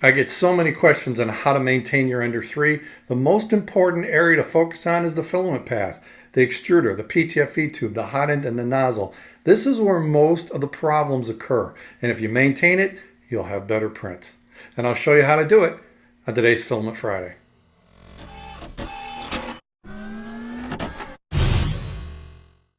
I get so many questions on how to maintain your Ender 3. The most important area to focus on is the filament path, the extruder, the PTFE tube, the hot end, and the nozzle. This is where most of the problems occur. And if you maintain it, you'll have better prints. And I'll show you how to do it on today's Filament Friday.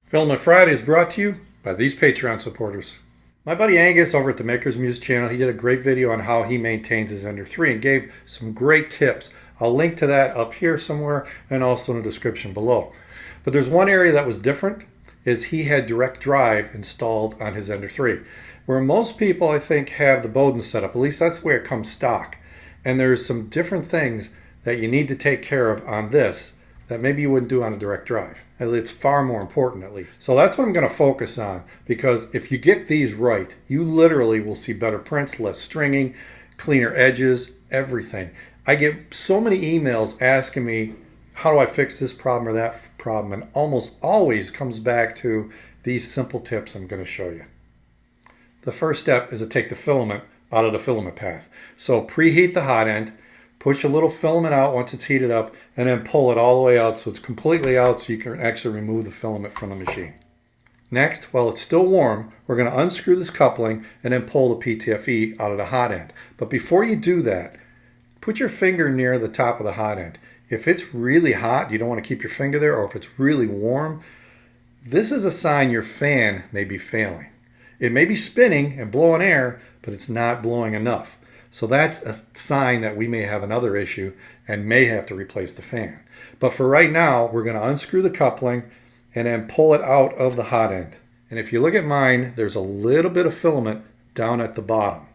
Filament Friday is brought to you by these Patreon supporters. My buddy Angus over at the Maker's Muse channel, he did a great video on how he maintains his Ender 3 and gave some great tips. I'll link to that up here somewhere and also in the description below. But there's one area that was different, is he had direct drive installed on his Ender 3. Where most people, I think, have the Bowden setup, at least that's the way it comes stock. And there's some different things that you need to take care of on this that maybe you wouldn't do on a direct drive. It's far more important, at least. So that's what I'm going to focus on, because if you get these right, you literally will see better prints, less stringing, cleaner edges, everything. I get so many emails asking me, how do I fix this problem or that problem? And almost always comes back to these simple tips I'm going to show you. The first step is to take the filament out of the filament path. So preheat the hot end, push a little filament out once it's heated up, and then pull it all the way out so it's completely out so you can actually remove the filament from the machine. Next, while it's still warm, we're going to unscrew this coupling and then pull the PTFE out of the hot end. But before you do that, put your finger near the top of the hot end. If it's really hot, you don't want to keep your finger there, or if it's really warm, this is a sign your fan may be failing. It may be spinning and blowing air, but it's not blowing enough. So that's a sign that we may have another issue and may have to replace the fan. But for right now, we're going to unscrew the coupling and then pull it out of the hot end. And if you look at mine, there's a little bit of filament down at the bottom.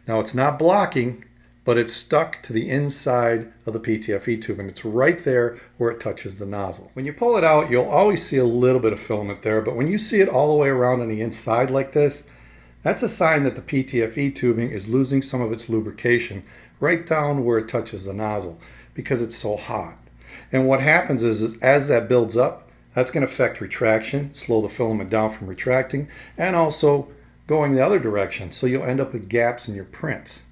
Now it's not blocking, but it's stuck to the inside of the PTFE tube, and it's right there where it touches the nozzle. When you pull it out, you'll always see a little bit of filament there, but when you see it all the way around on the inside like this, that's a sign that the PTFE tubing is losing some of its lubrication right down where it touches the nozzle because it's so hot. And what happens is as that builds up, that's going to affect retraction, slow the filament down from retracting, and also going the other direction. So you'll end up with gaps in your prints.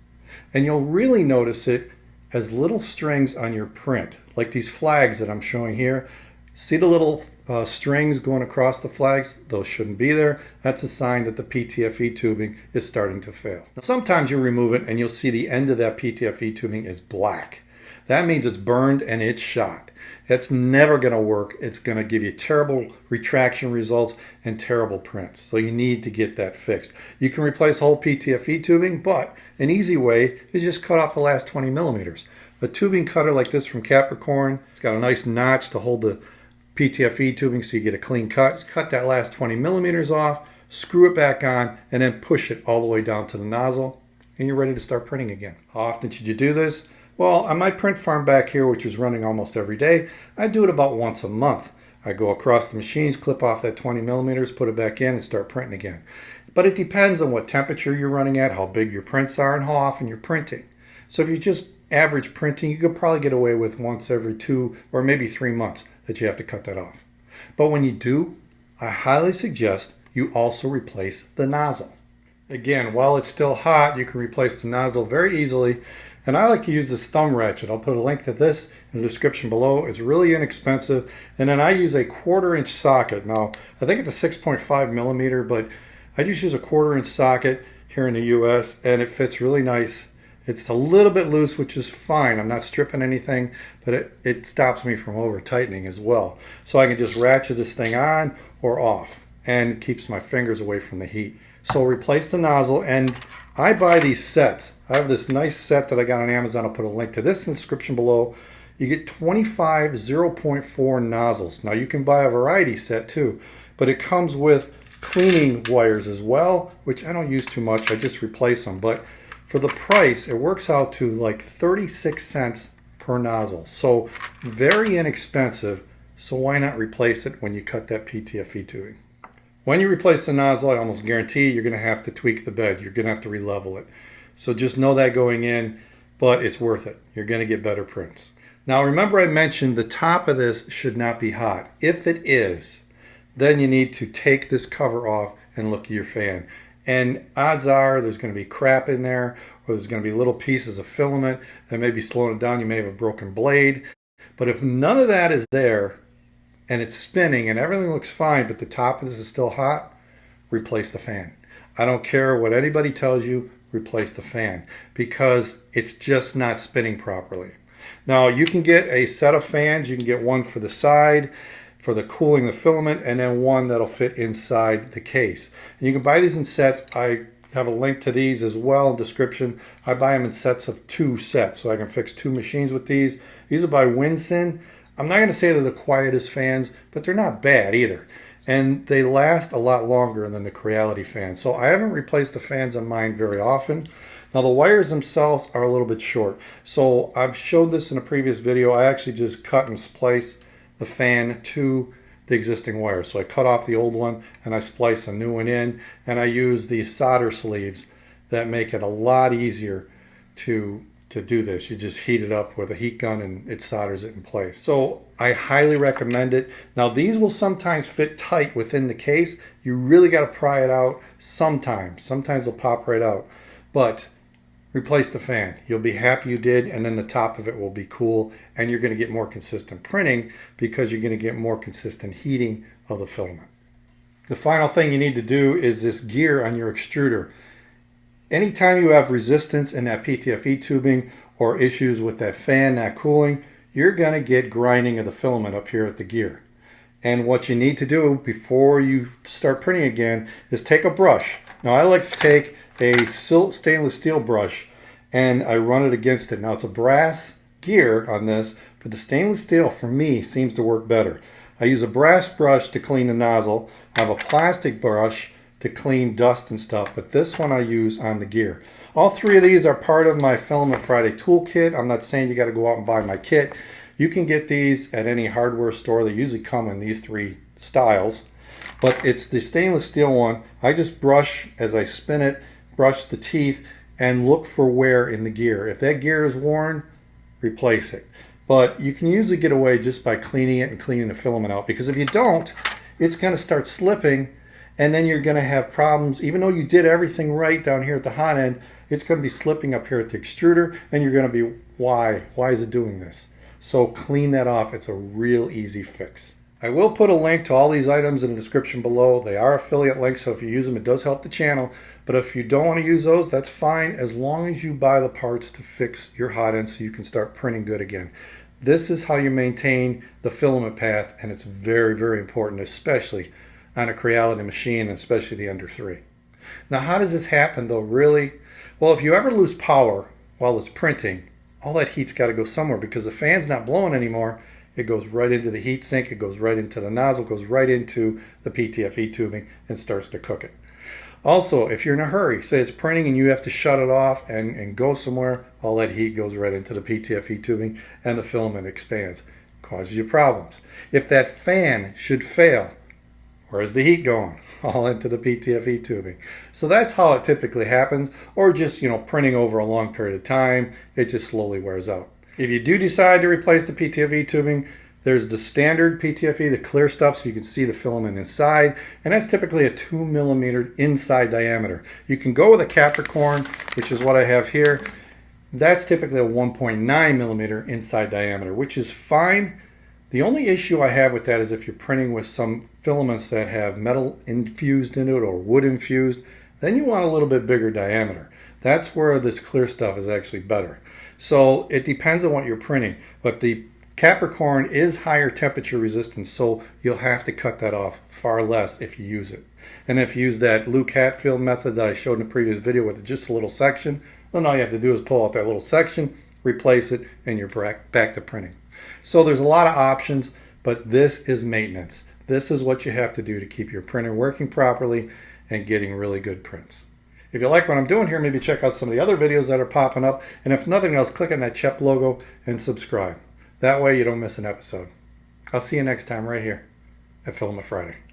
And you'll really notice it as little strings on your print, like these flags that I'm showing here. See the little strings going across the flags? Those shouldn't be there. That's a sign that the PTFE tubing is starting to fail. Now, sometimes you remove it and you'll see the end of that PTFE tubing is black. That means it's burned and it's shot. That's never going to work. It's going to give you terrible retraction results and terrible prints. So you need to get that fixed. You can replace the whole PTFE tubing, but an easy way is just cut off the last 20 millimeters. A tubing cutter like this from Capricorn, it's got a nice notch to hold the PTFE tubing so you get a clean cut. Cut that last 20 millimeters off, screw it back on, and then push it all the way down to the nozzle, and you're ready to start printing again. How often should you do this? Well, on my print farm back here, which is running almost every day, I do it about once a month. I go across the machines, clip off that 20 millimeters, put it back in, and start printing again. But it depends on what temperature you're running at, how big your prints are, and how often you're printing. So if you just average printing, you could probably get away with once every 2 or maybe 3 months that you have to cut that off. But when you do, I highly suggest you also replace the nozzle. Again, while it's still hot, you can replace the nozzle very easily. And I like to use this thumb ratchet. I'll put a link to this in the description below. It's really inexpensive. And then I use a 1/4-inch socket. Now, I think it's a 6.5 millimeter, but I just use a 1/4-inch socket here in the US, and it fits really nice. It's a little bit loose, which is fine. I'm not stripping anything, but it stops me from over tightening as well. So I can just ratchet this thing on or off, and keeps my fingers away from the heat. So replace the nozzle, and I buy these sets. I have this nice set that I got on Amazon. I'll put a link to this in the description below. You get 25 0.4 nozzles. Now you can buy a variety set too, but it comes with cleaning wires as well, which I don't use too much. I just replace them. But for the price, it works out to like 36 cents per nozzle. So very inexpensive. So why not replace it when you cut that PTFE tubing? When you replace the nozzle, I almost guarantee you're going to have to tweak the bed. You're going to have to re-level it. So just know that going in, but it's worth it. You're going to get better prints. Now remember I mentioned the top of this should not be hot. If it is, then you need to take this cover off and look at your fan. And odds are there's going to be crap in there, or where there's going to be little pieces of filament that may be slowing it down. You may have a broken blade. But if none of that is there and it's spinning and everything looks fine, but the top of this is still hot, replace the fan. I don't care what anybody tells you, replace the fan because it's just not spinning properly. Now you can get a set of fans. You can get one for the side for the cooling the filament, and then one that'll fit inside the case. And you can buy these in sets. I have a link to these as well in the description. I buy them in sets of 2 sets, so I can fix 2 machines with these. These are by Winson. I'm not going to say they're the quietest fans, but they're not bad either. And they last a lot longer than the Creality fans. So I haven't replaced the fans on mine very often. Now the wires themselves are a little bit short. So I've showed this in a previous video. I actually just cut and spliced the fan to the existing wire. So I cut off the old one and I splice a new one in, and I use these solder sleeves that make it a lot easier to do this. You just heat it up with a heat gun and it solders it in place. So I highly recommend it. Now these will sometimes fit tight within the case. You really got to pry it out sometimes. Sometimes they'll pop right out. But replace the fan. You'll be happy you did, and then the top of it will be cool, and you're going to get more consistent printing because you're going to get more consistent heating of the filament. The final thing you need to do is this gear on your extruder. Anytime you have resistance in that PTFE tubing or issues with that fan not cooling, you're going to get grinding of the filament up here at the gear. And what you need to do before you start printing again is take a brush. Now I like to take a stainless steel brush and I run it against it. Now it's a brass gear on this, but the stainless steel for me seems to work better. I use a brass brush to clean the nozzle. I have a plastic brush to clean dust and stuff, but this one I use on the gear. All 3 of these are part of my Filament Friday toolkit. I'm not saying you got to go out and buy my kit. You can get these at any hardware store. They usually come in these 3 styles, but it's the stainless steel one. I just brush as I spin it, brush the teeth, and look for wear in the gear. If that gear is worn, replace it. But you can usually get away just by cleaning it and cleaning the filament out, because if you don't, it's going to start slipping, and then you're going to have problems. Even though you did everything right down here at the hot end, it's going to be slipping up here at the extruder, and you're going to be, why is it doing this? So clean that off. It's a real easy fix. I will put a link to all these items in the description below. They are affiliate links, so if you use them, it does help the channel. But if you don't want to use those, that's fine, as long as you buy the parts to fix your hot end so you can start printing good again. This is how you maintain the filament path, and it's very, very important, especially on a Creality machine, and especially the Ender 3. Now, how does this happen, though, really? Well, if you ever lose power while it's printing, all that heat's got to go somewhere, because the fan's not blowing anymore. It goes right into the heat sink, it goes right into the nozzle, goes right into the PTFE tubing and starts to cook it. Also, if you're in a hurry, say it's printing and you have to shut it off and go somewhere, all that heat goes right into the PTFE tubing and the filament expands. Causes you problems. If that fan should fail, where's the heat going? All into the PTFE tubing. So that's how it typically happens, or just, printing over a long period of time, it just slowly wears out. If you do decide to replace the PTFE tubing, there's the standard PTFE, the clear stuff, so you can see the filament inside, and that's typically a 2 millimeter inside diameter. You can go with a Capricorn, which is what I have here. That's typically a 1.9 millimeter inside diameter, which is fine. The only issue I have with that is if you're printing with some filaments that have metal infused into it or wood infused, then you want a little bit bigger diameter. That's where this clear stuff is actually better. So it depends on what you're printing, but the Capricorn is higher temperature resistant, so you'll have to cut that off far less if you use it. And if you use that Hatfield method that I showed in the previous video with just a little section, then all you have to do is pull out that little section, replace it, and you're back to printing. So there's a lot of options, but this is maintenance. This is what you have to do to keep your printer working properly and getting really good prints. If you like what I'm doing here, maybe check out some of the other videos that are popping up. And if nothing else, click on that CHEP logo and subscribe. That way you don't miss an episode. I'll see you next time right here at Filament Friday.